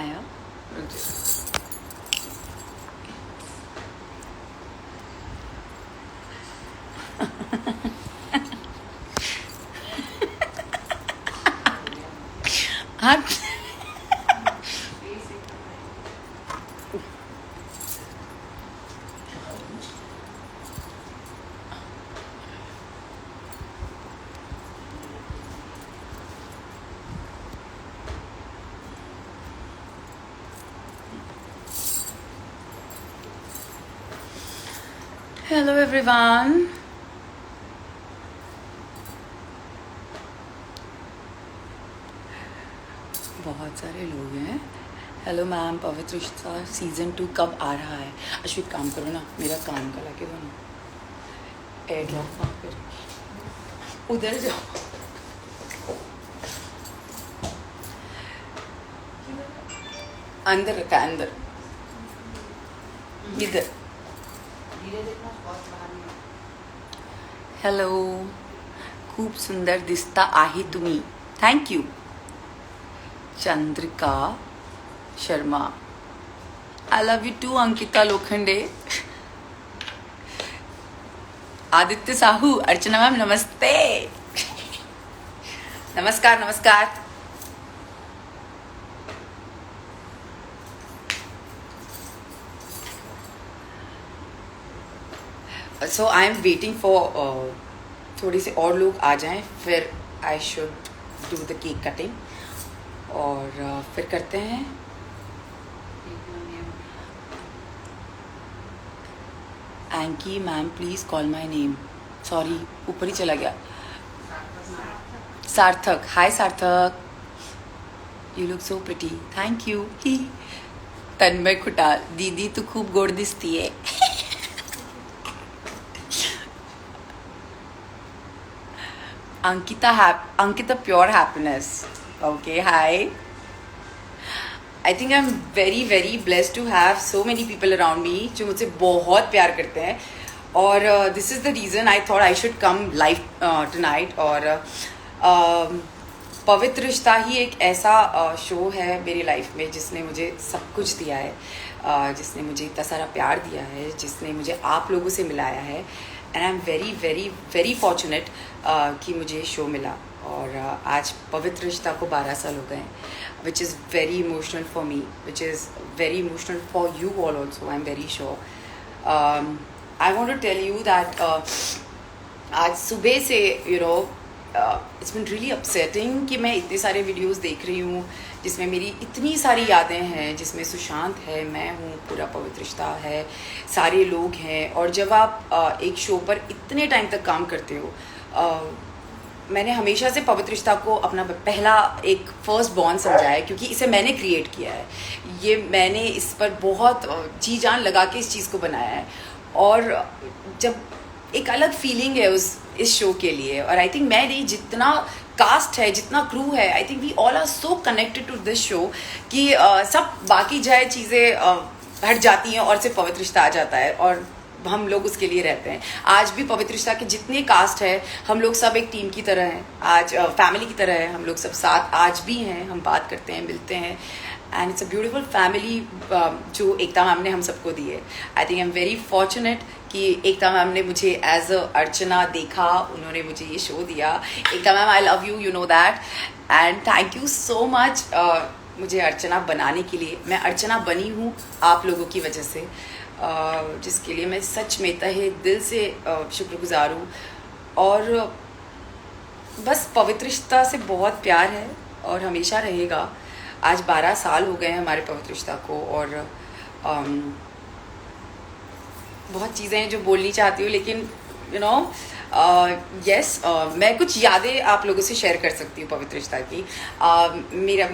आया। हाँ hello everyone, बहुत सारे लोग हैं। हेलो मैम, पवित्र रिश्ता सीजन 2 कब आ रहा है? अश्वित काम करो ना, मेरा काम का लाके दो ना। एयर ड्रॉप वहाँ पर उधर जाओ। अंदर रखा है, अंदर इधर। हेलो, खूब सुंदर दिसता आहे तुम्ही। Thank you. Chandrika Sharma, I love you too. Ankita Lokhande, Aditya Sahu, Archana ma'am नमस्ते। नमस्कार नमस्कार। So I am waiting for थोड़ी से और लोग आ जाएं, फिर I should do the cake cutting और फिर करते हैं। एंकी ma'am please call my name. Sorry, ऊपर ही चला गया। Sarthak, hi Sarthak, you look so pretty. Thank you. Tanmay Khutal, दीदी तू खूब गोड दिसती है। Ankita pure happiness. Okay, hi. I think I am very very blessed to have so many people around me जो मुझसे बहुत प्यार करते हैं, और this is the reason I thought I should come live tonight. और पवित्र रिश्ता ही एक ऐसा शो है मेरी लाइफ में जिसने मुझे सब कुछ दिया है, जिसने मुझे इतना सारा प्यार दिया है, जिसने मुझे आप लोगों से मिलाया है। And I am very very very fortunate कि मुझे शो मिला। और आज पवित्र रिश्ता को 12 साल हो गए हैं, which is very emotional for me, which is very emotional for you all also, I am very sure. I want to tell you that आज सुबह से इट्स बिन रियली अपसेटिंग कि मैं इतने सारे वीडियोस देख रही हूँ जिसमें मेरी इतनी सारी यादें हैं, जिसमें सुशांत है, मैं हूँ, पूरा पवित्र रिश्ता है, सारे लोग हैं। और जब आप एक शो पर इतने टाइम तक काम करते हो, मैंने हमेशा से पवित्र रिश्ता को अपना पहला एक फर्स्ट बॉन्ड समझा है, क्योंकि इसे मैंने क्रिएट किया है। ये मैंने इस पर बहुत जी जान लगा के इस चीज़ को बनाया है, और जब एक अलग फीलिंग है इस शो के लिए। और आई थिंक मैं नहीं, जितना कास्ट है, जितना क्रू है, I think we all are so connected to this show कि सब बाकी जाए चीज़ें हट जाती हैं और सिर्फ पवित्र रिश्ता आ जाता है, और हम लोग उसके लिए रहते हैं। आज भी पवित्र रिश्ता के जितने कास्ट है, हम लोग सब एक टीम की तरह हैं, आज फैमिली की तरह है। हम लोग सब साथ आज भी हैं, हम बात करते हैं, मिलते हैं, and it's a beautiful family जो एकता मैम ने हम सबको दी है। I think I am very fortunate कि एकता मैम ने मुझे एज अ अर्चना देखा, उन्होंने मुझे ये शो दिया। Ekta ma'am, I love you, you know that, and thank you so much मुझे अर्चना बनाने के लिए। मैं अर्चना बनी हूँ आप लोगों की वजह से, जिसके लिए मैं सच में तहे दिल से शुक्रगुजार हूँ। और बस पवित्र रिश्ता से बहुत प्यार है और हमेशा रहेगा। आज 12 साल हो गए हैं हमारे पवित्र रिश्ता को, और बहुत चीज़ें हैं जो बोलनी चाहती हूँ, लेकिन मैं कुछ यादें आप लोगों से शेयर कर सकती हूँ पवित्र रिश्ता की।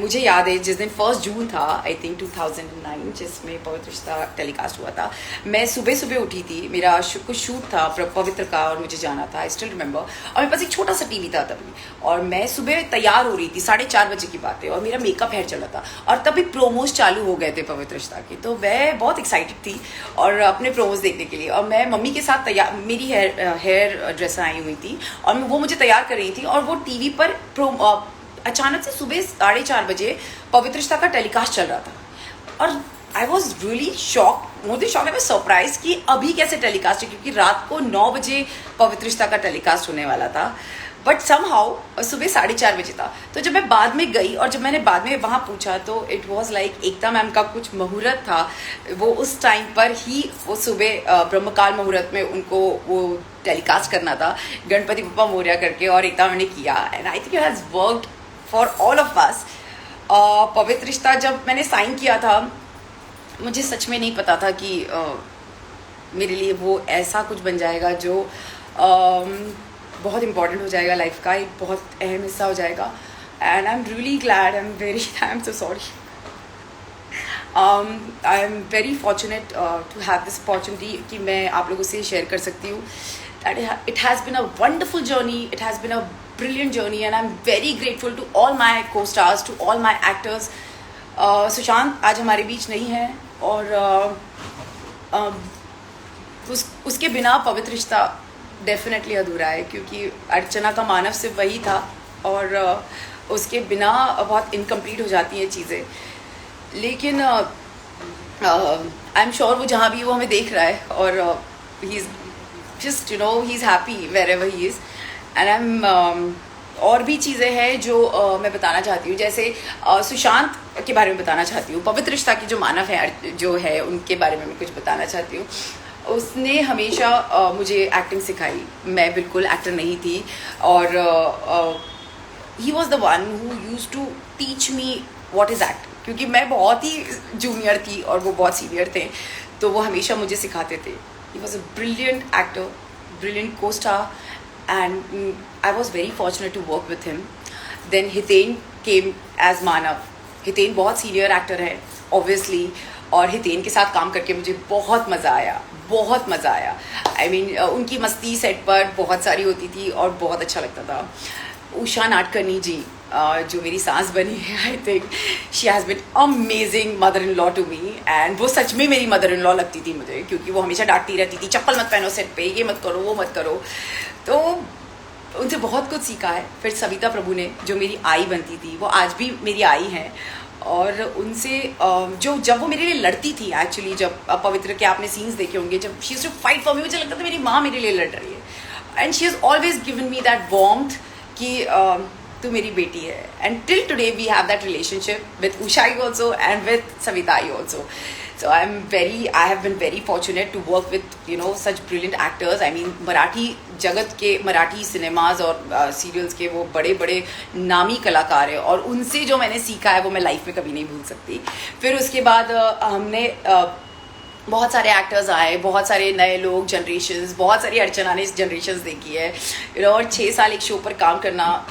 मुझे याद है जिस दिन 1 जून था, आई थिंक 2009, जिसमें पवित्र रिश्ता टेलीकास्ट हुआ था। मैं सुबह सुबह उठी थी, मेरा कुछ शूट था पवित्र का और मुझे जाना था, आई स्टिल रिमेंबर। और मेरे पास एक छोटा सा टीवी था तभी, और मैं सुबह तैयार हो रही थी, 4:30 बजे की बात है, और मेरा मेकअप हेयर चला था, और तभी प्रोमोज चालू हो गए थे पवित्र रिश्ता के। तो मैं बहुत एक्साइटेड थी और अपने प्रोमोज देखने के लिए, और मैं मम्मी के साथ तैयार, मेरी हेयर ड्रेस आई हुई थी, और वो मुझे तैयार कर रही थी, और वो टीवी पर अचानक से सुबह 4:30 बजे पवित्र रिश्ता का टेलीकास्ट चल रहा था और I was really shock, more than shock, I was surprise कि अभी कैसे टेलीकास्ट है, क्योंकि रात को 9 बजे पवित्र रिश्ता का टेलीकास्ट होने वाला था, बट समहाउ सुबह 4:30 बजे था। तो जब मैं बाद में गई और जब मैंने बाद में वहाँ पूछा तो it was like Ekta ma'am का कुछ मुहूर्त था, वो उस टाइम पर ही वो सुबह ब्रह्मकाल मुहूर्त में उनको वो टेलीकास्ट करना था, गणपति बप्पा मोरया करके, और एकता मैम ने किया and I think it has worked for all of us. पवित्र रिश्ता जब मैंने साइन किया था, मुझे सच में नहीं पता था कि मेरे लिए वो ऐसा कुछ बन जाएगा जो बहुत इम्पॉर्टेंट हो जाएगा लाइफ का, एक बहुत अहम हिस्सा हो जाएगा। And I am really glad, I am so sorry, I am very fortunate to have this opportunity कि मैं आप लोगों से शेयर कर सकती हूँ। It has been a wonderful journey, it has been a brilliant journey, and I'm very grateful to all my co-stars, to all my actors. Sushant आज हमारे बीच नहीं है और उसके बिना पवित्र रिश्ता डेफिनेटली अधूरा है, क्योंकि अर्चना का मानव सिर्फ वही था और उसके बिना बहुत इनकम्प्लीट हो जाती हैं चीज़ें। लेकिन आई एम श्योर वो जहाँ भी वो हमें देख रहा है और he is just he is happy wherever he is. And I am और भी चीज़ें हैं जो मैं बताना चाहती हूँ, जैसे सुशांत के बारे में बताना चाहती हूँ, पवित्र रिश्ता की जो मानव है जो है उनके बारे में मैं कुछ बताना चाहती हूँ। उसने हमेशा मुझे एक्टिंग सिखाई, मैं बिल्कुल एक्टर नहीं थी और he was the one who used to teach me what is acting, क्योंकि मैं बहुत ही जूनियर थी और वो बहुत सीनियर थे, तो वो हमेशा मुझे सिखाते थे। He was a brilliant actor, brilliant co-star, and I was very fortunate to work with him. Then Hiten came as Manav. Hiten बहुत सीनियर एक्टर है obviously, और हितेन के साथ काम करके मुझे बहुत मज़ा आया, बहुत मज़ा आया। I mean, उनकी मस्ती सेट पर बहुत सारी होती थी और बहुत अच्छा लगता था। उषा नाडकर्णी जी जो मेरी सास बनी है, I think she has been amazing mother in law to me, and वो सच में मेरी मदर इन लॉ लगती थी मुझे, क्योंकि वो हमेशा डांटती रहती थी, चप्पल मत पहनो सेट पे, ये मत करो, वो मत करो। तो उनसे बहुत कुछ सीखा है। फिर सविता प्रभु ने जो मेरी आई बनती थी, वो आज भी मेरी आई हैं, और उनसे जब वो मेरे लिए लड़ती थी, एक्चुअली जब पवित्र के आपने सीन्स देखे होंगे, जब she used to fight for me, मुझे लगता था मेरी माँ मेरे लिए लड़ रही है। And she has always given me that warmth कि तू मेरी बेटी है। And till today we have that relationship with Ushai also and with Savitai also. So I have been very fortunate to work with such brilliant actors. I mean, Marathi जगत के, Marathi cinemas और serials के वो बड़े बड़े नामी कलाकार हैं, और उनसे जो मैंने सीखा है वो मैं लाइफ में कभी नहीं भूल सकती। फिर उसके बाद हमने बहुत सारे एक्टर्स आए, बहुत सारे नए लोग, जनरेशन्स, बहुत सारी अर्चना ने जनरेशन्स देखी है, और 6 साल एक शो पर काम करना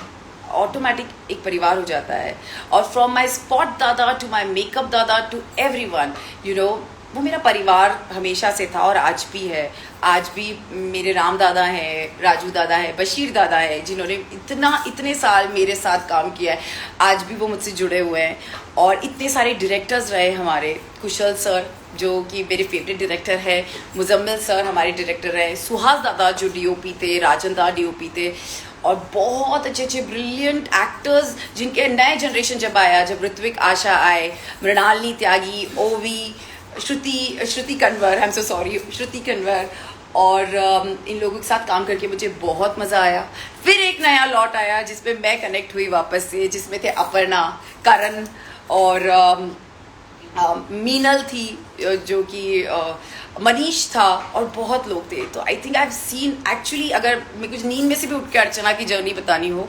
ऑटोमेटिक एक परिवार हो जाता है। और फ्रॉम माई स्पॉट दादा टू माई मेकअप दादा टू एवरीवन, वो मेरा परिवार हमेशा से था और आज भी है। आज भी मेरे राम दादा हैं, राजू दादा है, बशीर दादा है, जिन्होंने इतने साल मेरे साथ काम किया है, आज भी वो मुझसे जुड़े हुए हैं। और इतने सारे डायरेक्टर्स रहे हमारे, कुशल सर जो कि मेरे फेवरेट डायरेक्टर है, मुजम्मिल सर हमारे डायरेक्टर रहे, सुहास दादा जो डीओपी थे, राजन दादा डीओपी थे, और बहुत अच्छे अच्छे ब्रिलियंट एक्टर्स जिनके नए जनरेशन जब आया, जब ऋत्विक आशा आए, Mrunalini Tyagi, Ovi, Shruti Kanwar, I am so sorry, Shruti Kanwar, और इन लोगों के साथ काम करके मुझे बहुत मज़ा आया। फिर एक नया लॉट आया जिसमें मैं कनेक्ट हुई वापस से, जिसमें थे अपर्णा, करण और मीनल थी, जो कि मनीष था, और बहुत लोग थे। तो आई think I have seen, actually अगर मैं कुछ नींद में से भी उठ के अर्चना की जर्नी बतानी हो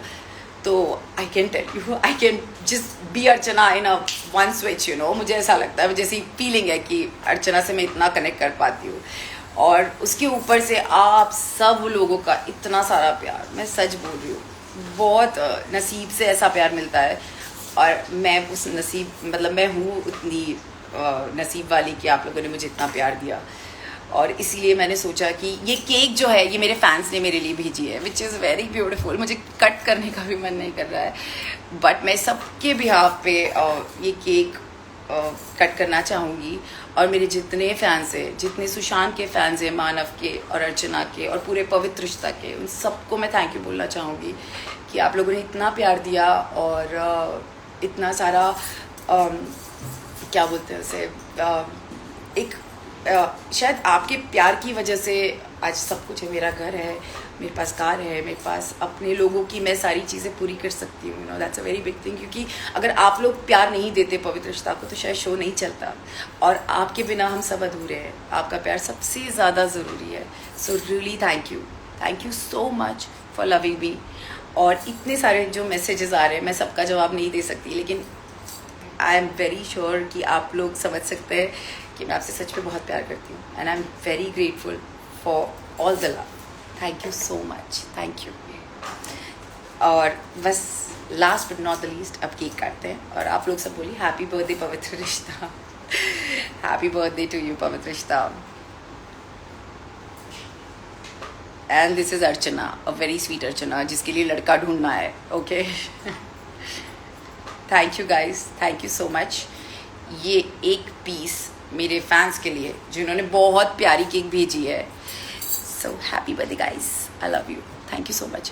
तो I can tell you, I can just be Archana in a one switch, मुझे ऐसा लगता है, जैसी फीलिंग है कि अर्चना से मैं इतना कनेक्ट कर पाती हूँ। और उसके ऊपर से आप सब लोगों का इतना सारा प्यार, मैं सच बोल रही हूँ, बहुत नसीब से ऐसा प्यार मिलता है, और मैं उस नसीब, मतलब मैं हूँ उतनी नसीब वाली कि आप लोगों ने मुझे इतना प्यार दिया। और इसीलिए मैंने सोचा कि ये केक जो है ये मेरे फैंस ने मेरे लिए भेजी है, विच इज़ वेरी ब्यूटीफुल। मुझे कट करने का भी मन नहीं कर रहा है, बट मैं सबके बिहाफ पे ये केक कट करना चाहूँगी। और मेरे जितने फैंस हैं, जितने सुशांत के फैंस हैं, मानव के और अर्चना के और पूरे पवित्र रिश्ता के, उन सबको मैं थैंक यू बोलना चाहूँगी कि आप लोगों ने इतना प्यार दिया और इतना सारा क्या बोलते हैं उसे, एक शायद आपके प्यार की वजह से आज सब कुछ है। मेरा घर है, मेरे पास कार है, मेरे पास अपने लोगों की मैं सारी चीज़ें पूरी कर सकती हूँ। No that's a very big thing, क्योंकि अगर आप लोग प्यार नहीं देते पवित्र रिश्ता को तो शायद शो नहीं चलता, और आपके बिना हम सब अधूरे हैं। आपका प्यार सबसे ज़्यादा ज़रूरी है। So really thank you so much for loving me. और इतने सारे जो मैसेजेस आ रहे हैं, मैं सबका जवाब नहीं दे सकती, लेकिन आई एम वेरी श्योर कि आप लोग समझ सकते हैं कि मैं आपसे सच में बहुत प्यार करती हूँ। And I am very grateful for all the love. Thank you so much, thank you. और बस last but not the least, अब केक काटते हैं और आप लोग सब बोलिए हैप्पी बर्थडे पवित्र रिश्ता। Happy birthday to you Pavitra Rishta. And this is Archana, a very sweet Archana, जिसके लिए लड़का ढूंढना है। Okay thank you guys, thank you so much. ये एक पीस मेरे फैंस के लिए जिन्होंने बहुत प्यारी केक भेजी है। So happy birthday guys, I love you, thank you so much,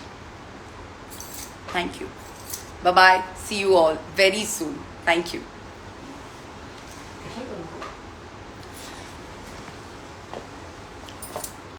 thank you, bye bye, see you all very soon, thank you.